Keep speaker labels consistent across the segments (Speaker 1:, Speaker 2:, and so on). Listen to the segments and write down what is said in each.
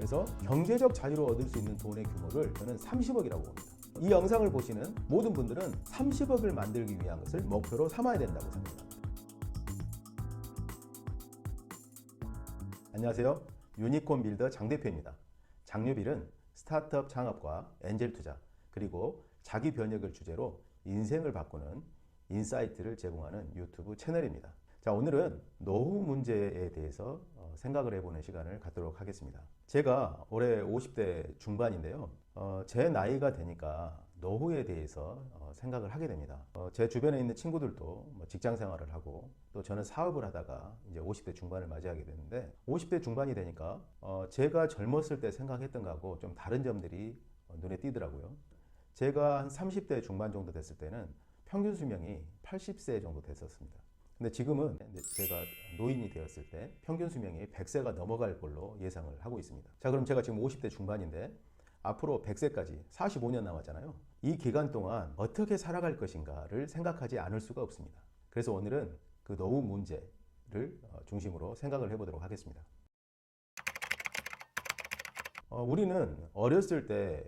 Speaker 1: 그래서 경제적 자유를 얻을 수 있는 돈의 규모를 저는 30억이라고 봅니다. 이 영상을 보시는 모든 분들은 30억을 만들기 위한 것을 목표로 삼아야 된다고 생각합니다. 안녕하세요. 유니콘 빌더 장 대표입니다. 장유빌은 스타트업 창업과 엔젤 투자 그리고 자기 변혁을 주제로 인생을 바꾸는 인사이트를 제공하는 유튜브 채널입니다. 자, 오늘은 노후 문제에 대해서 생각을 해보는 시간을 갖도록 하겠습니다. 제가 올해 50대 중반인데요. 제 나이가 되니까 노후에 대해서 생각을 하게 됩니다. 제 주변에 있는 친구들도 뭐 직장 생활을 하고 또 저는 사업을 하다가 이제 50대 중반을 맞이하게 되는데 50대 중반이 되니까 제가 젊었을 때 생각했던 거하고 좀 다른 점들이 눈에 띄더라고요. 제가 한 30대 중반 정도 됐을 때는 평균 수명이 80세 정도 됐었습니다. 근데 지금은 제가 노인이 되었을 때 평균 수명이 100세가 넘어갈 걸로 예상을 하고 있습니다. 자, 그럼 제가 지금 50대 중반인데 앞으로 100세까지 45년 남았잖아요. 이 기간 동안 어떻게 살아갈 것인가를 생각하지 않을 수가 없습니다. 그래서 오늘은 그 노후 문제를 중심으로 생각을 해보도록 하겠습니다. 우리는 어렸을 때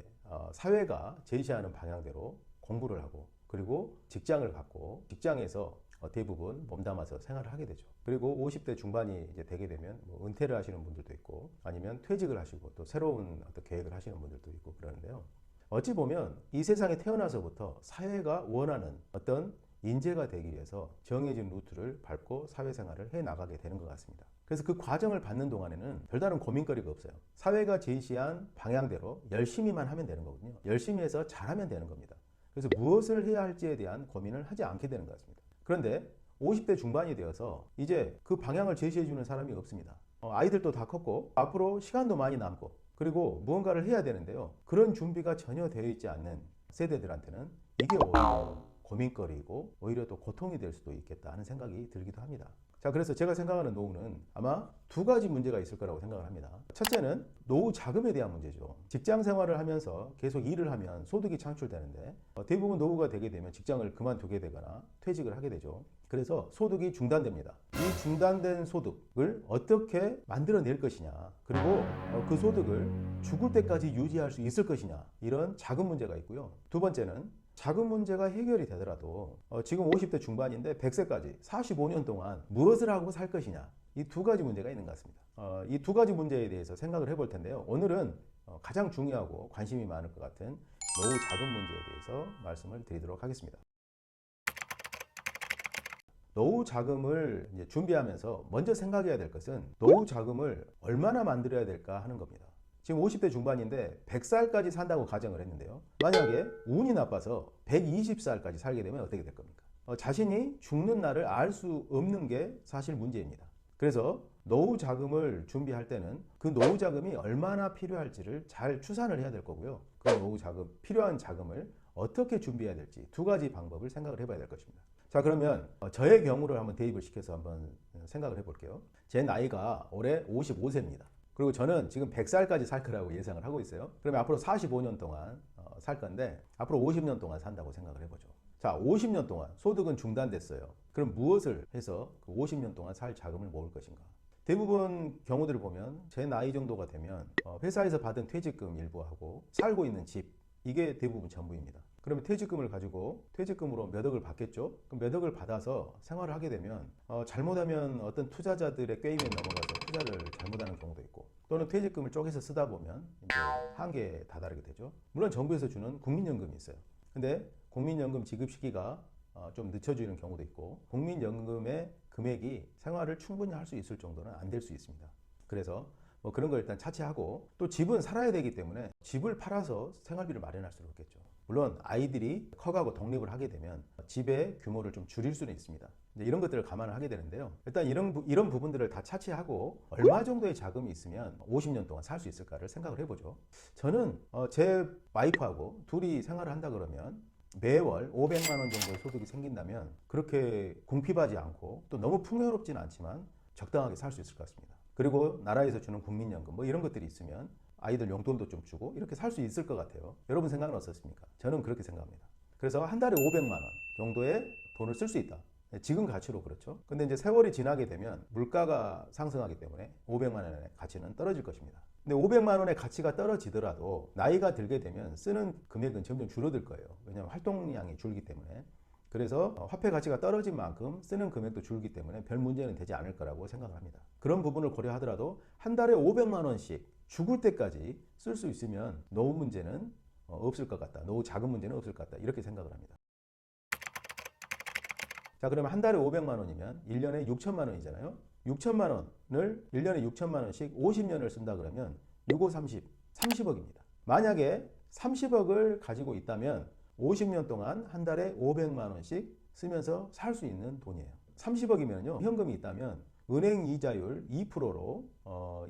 Speaker 1: 사회가 제시하는 방향대로 공부를 하고 그리고 직장을 갖고 직장에서 대부분 몸담아서 생활을 하게 되죠. 그리고 50대 중반이 이제 되게 되면 뭐 은퇴를 하시는 분들도 있고 아니면 퇴직을 하시고 또 새로운 어떤 계획을 하시는 분들도 있고 그러는데요. 어찌 보면 이 세상에 태어나서부터 사회가 원하는 어떤 인재가 되기 위해서 정해진 루트를 밟고 사회생활을 해 나가게 되는 것 같습니다. 그래서 그 과정을 받는 동안에는 별다른 고민거리가 없어요. 사회가 제시한 방향대로 열심히만 하면 되는 거거든요. 열심히 해서 잘하면 되는 겁니다. 그래서 무엇을 해야 할지에 대한 고민을 하지 않게 되는 것 같습니다. 그런데 50대 중반이 되어서 이제 그 방향을 제시해주는 사람이 없습니다. 아이들도 다 컸고 앞으로 시간도 많이 남고 그리고 무언가를 해야 되는데요. 그런 준비가 전혀 되어 있지 않는 세대들한테는 이게 오히려 고민거리이고 오히려 또 고통이 될 수도 있겠다 하는 생각이 들기도 합니다. 자, 그래서 제가 생각하는 노후는 아마 두 가지 문제가 있을 거라고 생각을 합니다. 첫째는 노후 자금에 대한 문제죠. 직장 생활을 하면서 계속 일을 하면 소득이 창출되는데 대부분 노후가 되게 되면 직장을 그만두게 되거나 퇴직을 하게 되죠. 그래서 소득이 중단됩니다. 이 중단된 소득을 어떻게 만들어낼 것이냐 그리고 그 소득을 죽을 때까지 유지할 수 있을 것이냐 이런 자금 문제가 있고요. 두 번째는 자금 문제가 해결이 되더라도 지금 50대 중반인데 100세까지 45년 동안 무엇을 하고 살 것이냐 이 두 가지 문제가 있는 것 같습니다. 이 두 가지 문제에 대해서 생각을 해볼 텐데요. 오늘은 가장 중요하고 관심이 많을 것 같은 노후 자금 문제에 대해서 말씀을 드리도록 하겠습니다. 노후 자금을 이제 준비하면서 먼저 생각해야 될 것은 노후 자금을 얼마나 만들어야 될까 하는 겁니다. 지금 50대 중반인데 100살까지 산다고 가정을 했는데요. 만약에 운이 나빠서 120살까지 살게 되면 어떻게 될 겁니까? 자신이 죽는 날을 알 수 없는 게 사실 문제입니다. 그래서 노후 자금을 준비할 때는 그 노후 자금이 얼마나 필요할지를 잘 추산을 해야 될 거고요. 그 노후 자금, 필요한 자금을 어떻게 준비해야 될지 두 가지 방법을 생각을 해봐야 될 것입니다. 자, 그러면 저의 경우를 한번 대입을 시켜서 한번 생각을 해볼게요. 제 나이가 올해 55세입니다. 그리고 저는 지금 100살까지 살 거라고 예상을 하고 있어요. 그러면 앞으로 45년 동안 살 건데 앞으로 50년 동안 산다고 생각을 해보죠. 자, 50년 동안 소득은 중단됐어요. 그럼 무엇을 해서 그 50년 동안 살 자금을 모을 것인가? 대부분 경우들을 보면 제 나이 정도가 되면 회사에서 받은 퇴직금 일부하고 살고 있는 집 이게 대부분 전부입니다. 그러면 퇴직금을 가지고 퇴직금으로 몇 억을 받겠죠? 그럼 몇 억을 받아서 생활을 하게 되면 잘못하면 어떤 투자자들의 게임에 넘어가서 투자를 잘못하는 경우도 있고 또는 퇴직금을 쪼개서 쓰다 보면 이제 한계에 다다르게 되죠. 물론 정부에서 주는 국민연금이 있어요. 근데 국민연금 지급 시기가 좀 늦춰지는 경우도 있고 국민연금의 금액이 생활을 충분히 할 수 있을 정도는 안 될 수 있습니다. 그래서 뭐 그런 걸 일단 차치하고 또 집은 살아야 되기 때문에 집을 팔아서 생활비를 마련할 수는 없겠죠. 물론 아이들이 커가고 독립을 하게 되면 집의 규모를 좀 줄일 수는 있습니다. 이제 이런 것들을 감안을 하게 되는데요. 일단 이런 부분들을 다 차치하고 얼마 정도의 자금이 있으면 50년 동안 살 수 있을까를 생각을 해보죠. 저는 제 와이프하고 둘이 생활을 한다 그러면 매월 500만 원 정도의 소득이 생긴다면 그렇게 궁핍하지 않고 또 너무 풍요롭지는 않지만 적당하게 살 수 있을 것 같습니다. 그리고 나라에서 주는 국민연금 뭐 이런 것들이 있으면 아이들 용돈도 좀 주고 이렇게 살 수 있을 것 같아요. 여러분 생각은 어떻습니까? 저는 그렇게 생각합니다. 그래서 한 달에 500만 원 정도의 돈을 쓸 수 있다. 지금 가치로 그렇죠. 근데 이제 세월이 지나게 되면 물가가 상승하기 때문에 500만 원의 가치는 떨어질 것입니다. 근데 500만 원의 가치가 떨어지더라도 나이가 들게 되면 쓰는 금액은 점점 줄어들 거예요. 왜냐하면 활동량이 줄기 때문에. 그래서 화폐 가치가 떨어진 만큼 쓰는 금액도 줄기 때문에 별 문제는 되지 않을 거라고 생각을 합니다. 그런 부분을 고려하더라도 한 달에 500만 원씩 죽을 때까지 쓸 수 있으면 노후 문제는 없을 것 같다. 노후 자금 문제는 없을 것 같다. 이렇게 생각을 합니다. 자, 그러면 한 달에 500만 원이면 1년에 6천만 원이잖아요. 6천만 원을 1년에 6천만 원씩 50년을 쓴다 그러면 65, 30, 30억입니다. 만약에 30억을 가지고 있다면 50년 동안 한 달에 500만 원씩 쓰면서 살 수 있는 돈이에요. 30억이면요. 현금이 있다면 은행 이자율 2%로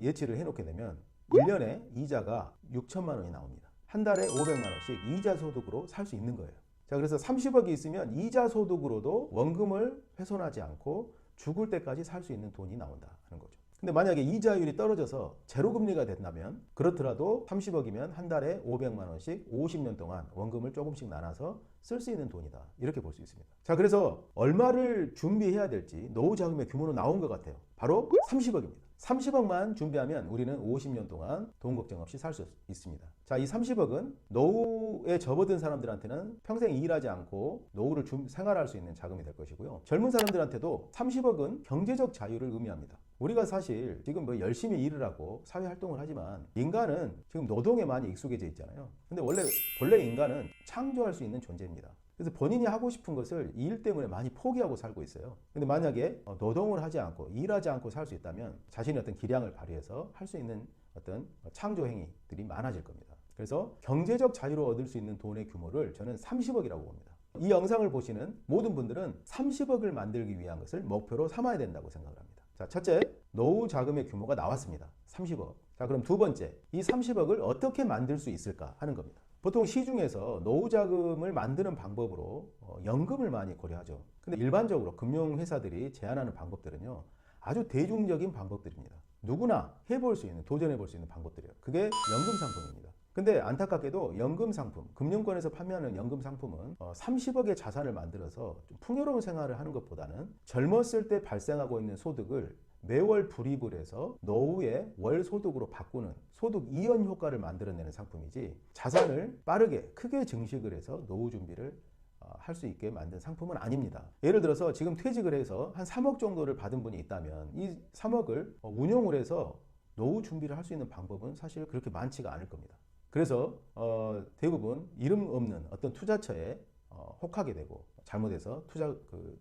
Speaker 1: 예치를 해놓게 되면 1년에 이자가 6천만 원이 나옵니다. 한 달에 500만 원씩 이자 소득으로 살 수 있는 거예요. 자, 그래서 30억이 있으면 이자 소득으로도 원금을 훼손하지 않고 죽을 때까지 살 수 있는 돈이 나온다 하는 거죠. 근데 만약에 이자율이 떨어져서 제로금리가 된다면 그렇더라도 30억이면 한 달에 500만 원씩 50년 동안 원금을 조금씩 나눠서 쓸 수 있는 돈이다. 이렇게 볼 수 있습니다. 자, 그래서 얼마를 준비해야 될지 노후 자금의 규모는 나온 것 같아요. 바로 30억입니다. 30억만 준비하면 우리는 50년 동안 돈 걱정 없이 살 수 있습니다. 자, 이 30억은 노후에 접어든 사람들한테는 평생 일하지 않고 노후를 생활할 수 있는 자금이 될 것이고요. 젊은 사람들한테도 30억은 경제적 자유를 의미합니다. 우리가 사실 지금 뭐 열심히 일을 하고 사회 활동을 하지만 인간은 지금 노동에 많이 익숙해져 있잖아요. 근데 본래 인간은 창조할 수 있는 존재입니다. 그래서 본인이 하고 싶은 것을 일 때문에 많이 포기하고 살고 있어요. 근데 만약에 노동을 하지 않고 일하지 않고 살 수 있다면 자신의 어떤 기량을 발휘해서 할 수 있는 어떤 창조 행위들이 많아질 겁니다. 그래서 경제적 자유를 얻을 수 있는 돈의 규모를 저는 30억이라고 봅니다. 이 영상을 보시는 모든 분들은 30억을 만들기 위한 것을 목표로 삼아야 된다고 생각을 합니다. 자, 첫째, 노후 자금의 규모가 나왔습니다. 30억. 자, 그럼 두 번째, 이 30억을 어떻게 만들 수 있을까 하는 겁니다. 보통 시중에서 노후 자금을 만드는 방법으로 연금을 많이 고려하죠. 근데 일반적으로 금융회사들이 제안하는 방법들은요, 아주 대중적인 방법들입니다. 누구나 해볼 수 있는, 도전해볼 수 있는 방법들이에요. 그게 연금 상품입니다. 근데 안타깝게도 연금 상품, 금융권에서 판매하는 연금 상품은 30억의 자산을 만들어서 좀 풍요로운 생활을 하는 것보다는 젊었을 때 발생하고 있는 소득을 매월 불입을 해서 노후의 월 소득으로 바꾸는 소득 이연 효과를 만들어내는 상품이지, 자산을 빠르게 크게 증식을 해서 노후 준비를 할 수 있게 만든 상품은 아닙니다. 예를 들어서 지금 퇴직을 해서 한 3억 정도를 받은 분이 있다면 이 3억을 운용을 해서 노후 준비를 할 수 있는 방법은 사실 그렇게 많지가 않을 겁니다. 그래서 대부분 이름 없는 어떤 투자처에 혹하게 되고 잘못해서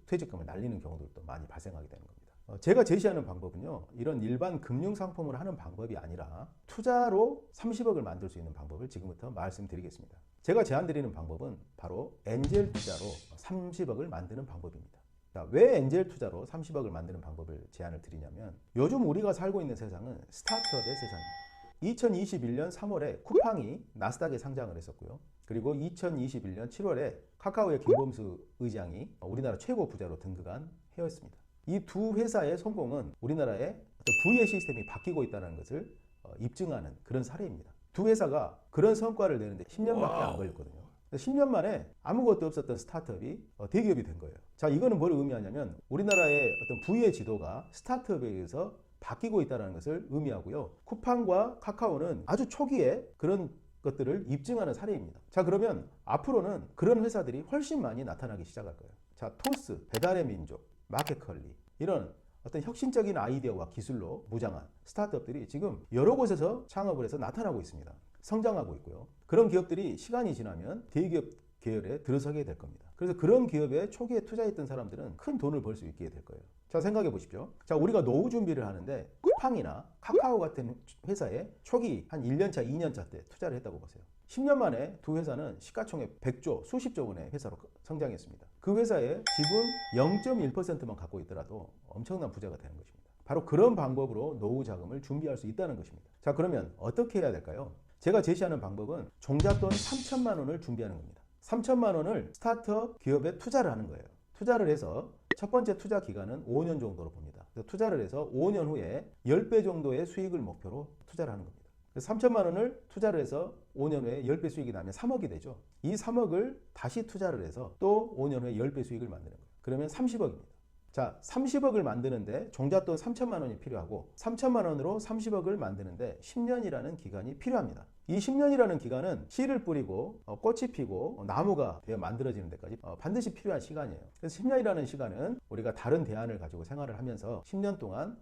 Speaker 1: 퇴직금을 날리는 경우들도 많이 발생하게 되는 겁니다. 제가 제시하는 방법은요, 이런 일반 금융 상품을 하는 방법이 아니라 투자로 30억을 만들 수 있는 방법을 지금부터 말씀드리겠습니다. 제가 제안드리는 방법은 바로 엔젤 투자로 30억을 만드는 방법입니다. 자, 왜 엔젤 투자로 30억을 만드는 방법을 제안을 드리냐면, 요즘 우리가 살고 있는 세상은 스타트업의 세상입니다. 2021년 3월에 쿠팡이 나스닥에 상장을 했었고요. 그리고 2021년 7월에 카카오의 김범수 의장이 우리나라 최고 부자로 등극한 해였습니다. 이 두 회사의 성공은 우리나라의 어떤 부의 시스템이 바뀌고 있다는 것을 입증하는 그런 사례입니다. 두 회사가 그런 성과를 내는데 10년밖에 안 걸렸거든요. 10년 만에 아무것도 없었던 스타트업이 대기업이 된 거예요. 자, 이거는 뭘 의미하냐면 우리나라의 어떤 부의 지도가 스타트업에 의해서 바뀌고 있다는 것을 의미하고요. 쿠팡과 카카오는 아주 초기에 그런 것들을 입증하는 사례입니다. 자, 그러면 앞으로는 그런 회사들이 훨씬 많이 나타나기 시작할 거예요. 자, 토스, 배달의 민족, 마켓컬리, 이런 어떤 혁신적인 아이디어와 기술로 무장한 스타트업들이 지금 여러 곳에서 창업을 해서 나타나고 있습니다. 성장하고 있고요. 그런 기업들이 시간이 지나면 대기업 계열에 들어서게 될 겁니다. 그래서 그런 기업에 초기에 투자했던 사람들은 큰 돈을 벌 수 있게 될 거예요. 자, 생각해 보십시오. 자, 우리가 노후 준비를 하는데 쿠팡이나 카카오 같은 회사에 초기 한 1년차, 2년차 때 투자를 했다고 보세요. 10년 만에 두 회사는 시가총액 100조, 수십조 원의 회사로 성장했습니다. 그 회사의 지분 0.1%만 갖고 있더라도 엄청난 부자가 되는 것입니다. 바로 그런 방법으로 노후 자금을 준비할 수 있다는 것입니다. 자, 그러면 어떻게 해야 될까요? 제가 제시하는 방법은 종잣돈 3천만 원을 준비하는 겁니다. 3천만 원을 스타트업 기업에 투자를 하는 거예요. 투자를 해서 첫 번째 투자 기간은 5년 정도로 봅니다. 그래서 투자를 해서 5년 후에 10배 정도의 수익을 목표로 투자를 하는 겁니다. 3천만 원을 투자를 해서 5년 후에 10배 수익이 나면 3억이 되죠. 이 3억을 다시 투자를 해서 또 5년 후에 10배 수익을 만드는 거예요. 그러면 30억입니다. 자, 30억을 만드는데 종잣돈 3천만 원이 필요하고 3천만 원으로 30억을 만드는데 10년이라는 기간이 필요합니다. 이 10년이라는 기간은 씨를 뿌리고 꽃이 피고 나무가 되어 만들어지는 데까지 반드시 필요한 시간이에요. 그래서 10년이라는 시간은 우리가 다른 대안을 가지고 생활을 하면서 10년 동안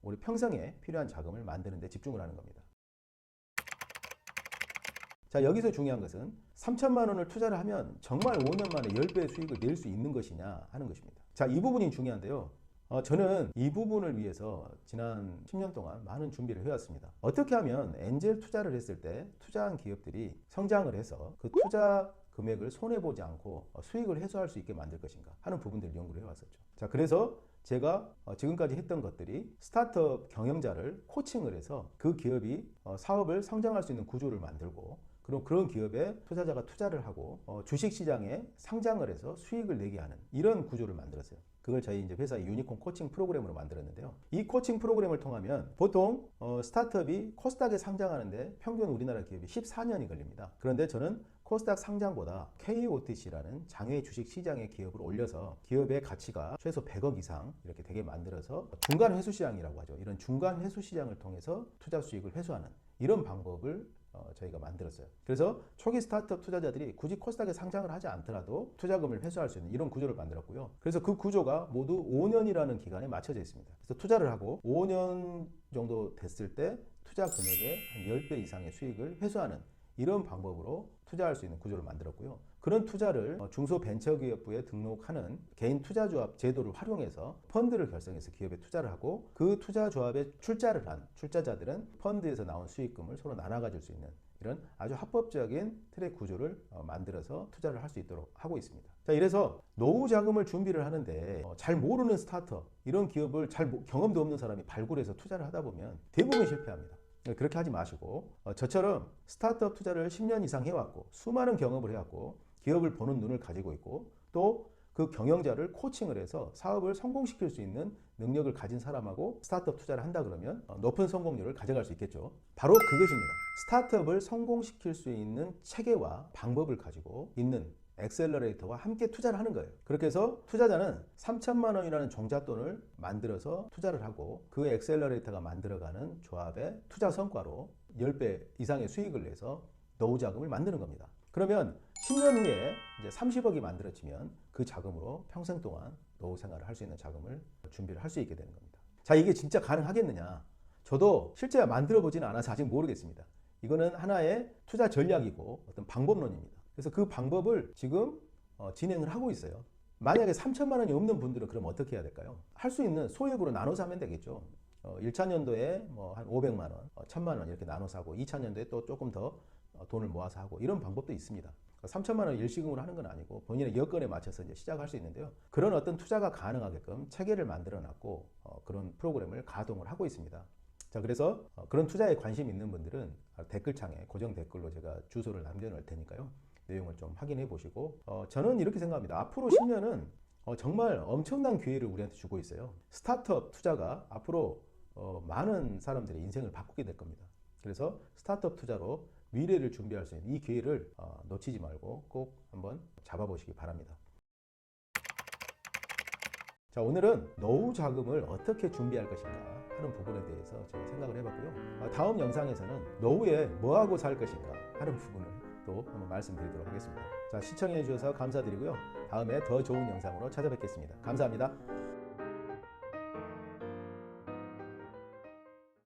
Speaker 1: 우리 평생에 필요한 자금을 만드는 데 집중을 하는 겁니다. 자, 여기서 중요한 것은 3천만 원을 투자를 하면 정말 5년 만에 10배의 수익을 낼 수 있는 것이냐 하는 것입니다. 자, 이 부분이 중요한데요. 저는 이 부분을 위해서 지난 10년 동안 많은 준비를 해왔습니다. 어떻게 하면 엔젤 투자를 했을 때 투자한 기업들이 성장을 해서 그 투자 금액을 손해보지 않고 수익을 회수할 수 있게 만들 것인가 하는 부분들을 연구를 해왔었죠. 자, 그래서 제가 지금까지 했던 것들이 스타트업 경영자를 코칭을 해서 그 기업이 사업을 성장할 수 있는 구조를 만들고 그럼 그런 기업에 투자자가 투자를 하고 주식시장에 상장을 해서 수익을 내게 하는 이런 구조를 만들었어요. 그걸 저희 이제 회사의 유니콘 코칭 프로그램으로 만들었는데요. 이 코칭 프로그램을 통하면 보통 스타트업이 코스닥에 상장하는데 평균 우리나라 기업이 14년이 걸립니다. 그런데 저는 코스닥 상장보다 KOTC라는 장외 주식 시장의 기업을 올려서 기업의 가치가 최소 100억 이상 이렇게 되게 만들어서 중간 회수 시장이라고 하죠. 이런 중간 회수 시장을 통해서 투자 수익을 회수하는 이런 방법을 저희가 만들었어요. 그래서 초기 스타트업 투자자들이 굳이 코스닥에 상장을 하지 않더라도 투자금을 회수할 수 있는 이런 구조를 만들었고요. 그래서 그 구조가 모두 5년이라는 기간에 맞춰져 있습니다. 그래서 투자를 하고 5년 정도 됐을 때 투자 금액의 한 10배 이상의 수익을 회수하는 이런 방법으로 투자할 수 있는 구조를 만들었고요. 그런 투자를 중소벤처기업부에 등록하는 개인 투자조합 제도를 활용해서 펀드를 결성해서 기업에 투자를 하고 그 투자조합에 출자를 한 출자자들은 펀드에서 나온 수익금을 서로 나눠 가질 수 있는 이런 아주 합법적인 트랙 구조를 만들어서 투자를 할 수 있도록 하고 있습니다. 자, 이래서 노후 자금을 준비를 하는데 잘 모르는 스타트업 이런 기업을 경험도 없는 사람이 발굴해서 투자를 하다 보면 대부분 실패합니다. 그렇게 하지 마시고 저처럼 스타트업 투자를 10년 이상 해왔고 수많은 경험을 해왔고 기업을 보는 눈을 가지고 있고 또 그 경영자를 코칭을 해서 사업을 성공시킬 수 있는 능력을 가진 사람하고 스타트업 투자를 한다 그러면 높은 성공률을 가져갈 수 있겠죠. 바로 그것입니다. 스타트업을 성공시킬 수 있는 체계와 방법을 가지고 있는 엑셀러레이터와 함께 투자를 하는 거예요. 그렇게 해서 투자자는 3천만 원이라는 종잣돈을 만들어서 투자를 하고 그 엑셀러레이터가 만들어가는 조합의 투자 성과로 10배 이상의 수익을 내서 노후 자금을 만드는 겁니다. 그러면 10년 후에 이제 30억이 만들어지면 그 자금으로 평생 동안 노후 생활을 할 수 있는 자금을 준비를 할 수 있게 되는 겁니다. 자, 이게 진짜 가능하겠느냐? 저도 실제 만들어 보지는 않아서 아직 모르겠습니다. 이거는 하나의 투자 전략이고 어떤 방법론입니다. 그래서 그 방법을 지금 진행을 하고 있어요. 만약에 3천만 원이 없는 분들은 그럼 어떻게 해야 될까요? 할 수 있는 소액으로 나눠서 하면 되겠죠. 1차 년도에 뭐 한 500만 원, 1000만 원 이렇게 나눠서 하고 2차 년도에 또 조금 더 돈을 모아서 하고 이런 방법도 있습니다. 3천만 원 일시금으로 하는 건 아니고 본인의 여건에 맞춰서 이제 시작할 수 있는데요. 그런 어떤 투자가 가능하게끔 체계를 만들어 놨고 그런 프로그램을 가동을 하고 있습니다. 자, 그래서 그런 투자에 관심 있는 분들은 댓글창에 고정 댓글로 제가 주소를 남겨놓을 테니까요. 내용을 좀 확인해 보시고 저는 이렇게 생각합니다. 앞으로 10년은 정말 엄청난 기회를 우리한테 주고 있어요. 스타트업 투자가 앞으로 많은 사람들의 인생을 바꾸게 될 겁니다. 그래서 스타트업 투자로 미래를 준비할 수 있는 이 기회를 놓치지 말고 꼭 한번 잡아보시기 바랍니다. 자, 오늘은 노후 자금을 어떻게 준비할 것인가 하는 부분에 대해서 제가 생각을 해봤고요. 다음 영상에서는 노후에 뭐하고 살 것인가 하는 부분을 또 한번 말씀드리도록 하겠습니다. 자, 시청해 주셔서 감사드리고요. 다음에 더 좋은 영상으로 찾아뵙겠습니다. 감사합니다.